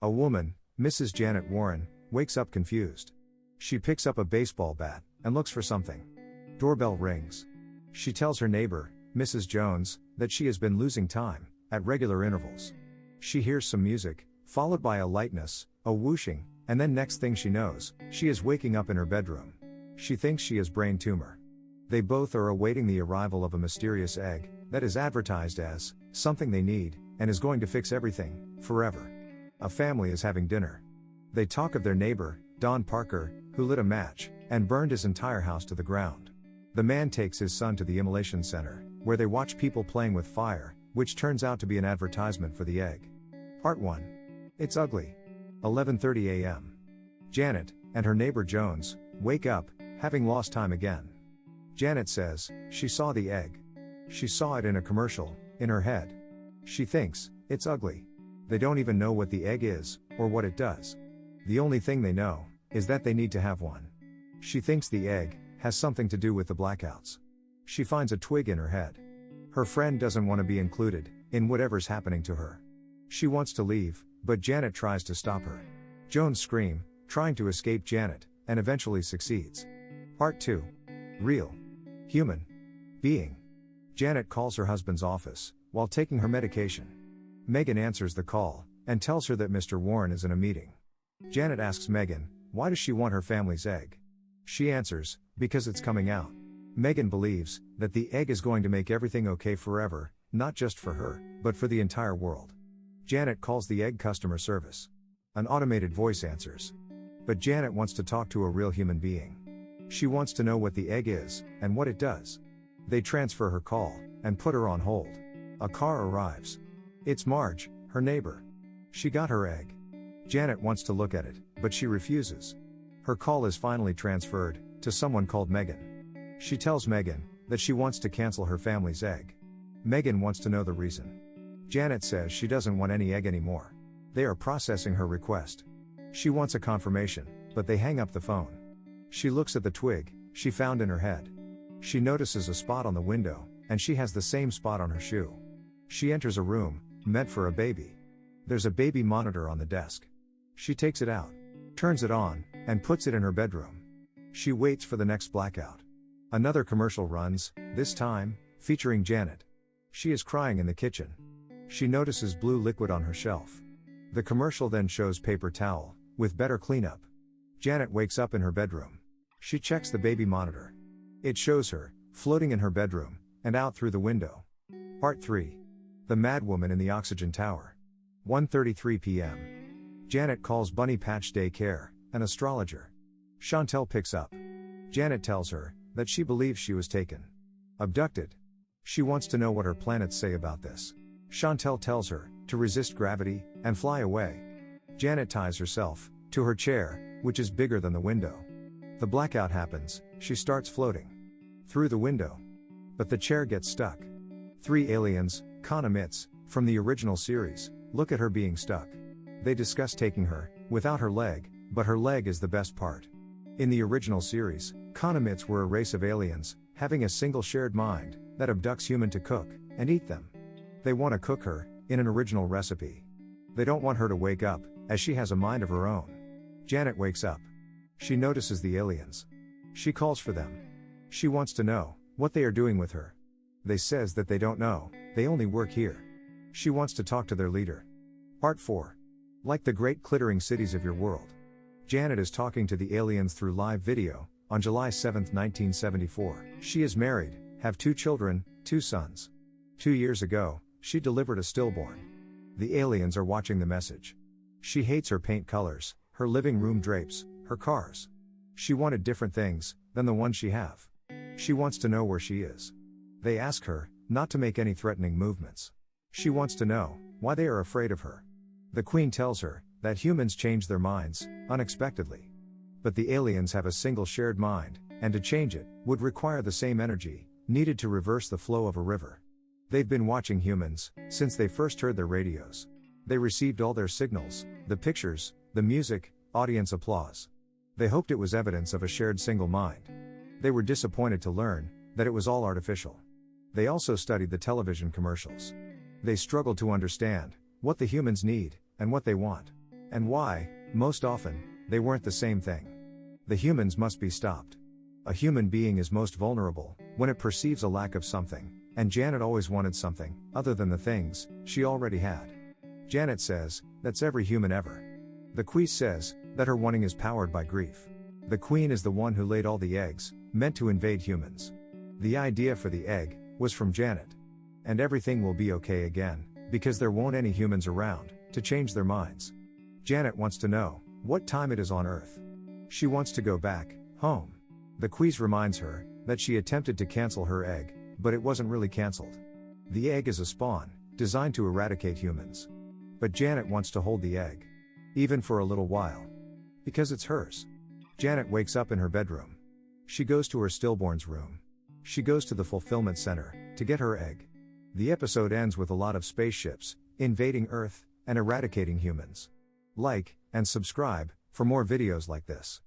A woman, Mrs. Janet Warren, wakes up confused. She picks up a baseball bat and looks for something. Doorbell rings. She tells her neighbor, Mrs. Jones, that she has been losing time at regular intervals. She hears some music, followed by a lightness, a whooshing, and then next thing she knows, she is waking up in her bedroom. She thinks she has brain tumor. They both are awaiting the arrival of a mysterious egg that is advertised as something they need and is going to fix everything forever. A family is having dinner. They talk of their neighbor, Don Parker, who lit a match and burned his entire house to the ground. The man takes his son to the immolation center, where they watch people playing with fire, which turns out to be an advertisement for the egg. Part 1. It's ugly. 11:30 a.m. Janet and her neighbor Jones wake up, having lost time again. Janet says she saw the egg. She saw it in a commercial, in her head. She thinks it's ugly. They don't even know what the egg is, or what it does. The only thing they know is that they need to have one. She thinks the egg has something to do with the blackouts. She finds a twig in her head. Her friend doesn't want to be included in whatever's happening to her. She wants to leave, but Janet tries to stop her. Jones screams, trying to escape Janet, and eventually succeeds. Part 2. Real. Human. Being. Janet calls her husband's office while taking her medication. Megan answers the call and tells her that Mr. Warren is in a meeting. Janet asks Megan, why does she want her family's egg? She answers, because it's coming out. Megan believes that the egg is going to make everything okay forever, not just for her, but for the entire world. Janet calls the egg customer service. An automated voice answers. But Janet wants to talk to a real human being. She wants to know what the egg is, and what it does. They transfer her call, and put her on hold. A car arrives. It's Marge, her neighbor. She got her egg. Janet wants to look at it, but she refuses. Her call is finally transferred to someone called Megan. She tells Megan that she wants to cancel her family's egg. Megan wants to know the reason. Janet says she doesn't want any egg anymore. They are processing her request. She wants a confirmation, but they hang up the phone. She looks at the twig she found in her head. She notices a spot on the window, and she has the same spot on her shoe. She enters a room meant for a baby. There's a baby monitor on the desk. She takes it out, turns it on, and puts it in her bedroom. She waits for the next blackout. Another commercial runs, this time featuring Janet. She is crying in the kitchen. She notices blue liquid on her shelf. The commercial then shows paper towel with better cleanup. Janet wakes up in her bedroom. She checks the baby monitor. It shows her floating in her bedroom and out through the window. Part 3. The Madwoman in the Oxygen Tower. 1:33 p.m. Janet calls Bunny Patch Daycare, an astrologer. Chantel picks up. Janet tells her that she believes she was taken. Abducted. She wants to know what her planets say about this. Chantel tells her to resist gravity and fly away. Janet ties herself to her chair, which is bigger than the window. The blackout happens, she starts floating through the window. But the chair gets stuck. 3 aliens, conomits, from the original series, look at her being stuck. They discuss taking her without her leg, but her leg is the best part. In the original series, conomits were a race of aliens, having a single shared mind that abducts human to cook and eat them. They want to cook her in an original recipe. They don't want her to wake up, as she has a mind of her own. Janet wakes up. She notices the aliens. She calls for them. She wants to know what they are doing with her. They says that they don't know, they only work here. She wants to talk to their leader. Part 4. Like the great clittering cities of your world. Janet is talking to the aliens through live video on July 7, 1974. She is married, have 2 children, 2 sons. 2 years ago, she delivered a stillborn. The aliens are watching the message. She hates her paint colors, her living room drapes, her cars. She wanted different things than the ones she have. She wants to know where she is. They ask her not to make any threatening movements. She wants to know why they are afraid of her. The Queen tells her that humans change their minds unexpectedly. But the aliens have a single shared mind, and to change it would require the same energy needed to reverse the flow of a river. They've been watching humans since they first heard their radios. They received all their signals, the pictures, the music, audience applause. They hoped it was evidence of a shared single mind. They were disappointed to learn that it was all artificial. They also studied the television commercials. They struggled to understand what the humans need and what they want. And why? Most often, they weren't the same thing. The humans must be stopped. A human being is most vulnerable when it perceives a lack of something, and Janet always wanted something other than the things she already had. Janet says, that's every human ever. The Queen says that her wanting is powered by grief. The Queen is the one who laid all the eggs, meant to invade humans. The idea for the egg was from Janet. And everything will be okay again, because there won't any humans around to change their minds. Janet wants to know what time it is on Earth. She wants to go back home. The Queen reminds her that she attempted to cancel her egg, but it wasn't really cancelled. The egg is a spawn designed to eradicate humans. But Janet wants to hold the egg, even for a little while, because it's hers. Janet wakes up in her bedroom. She goes to her stillborn's room. She goes to the fulfillment center to get her egg. The episode ends with a lot of spaceships invading Earth and eradicating humans. Like and subscribe for more videos like this.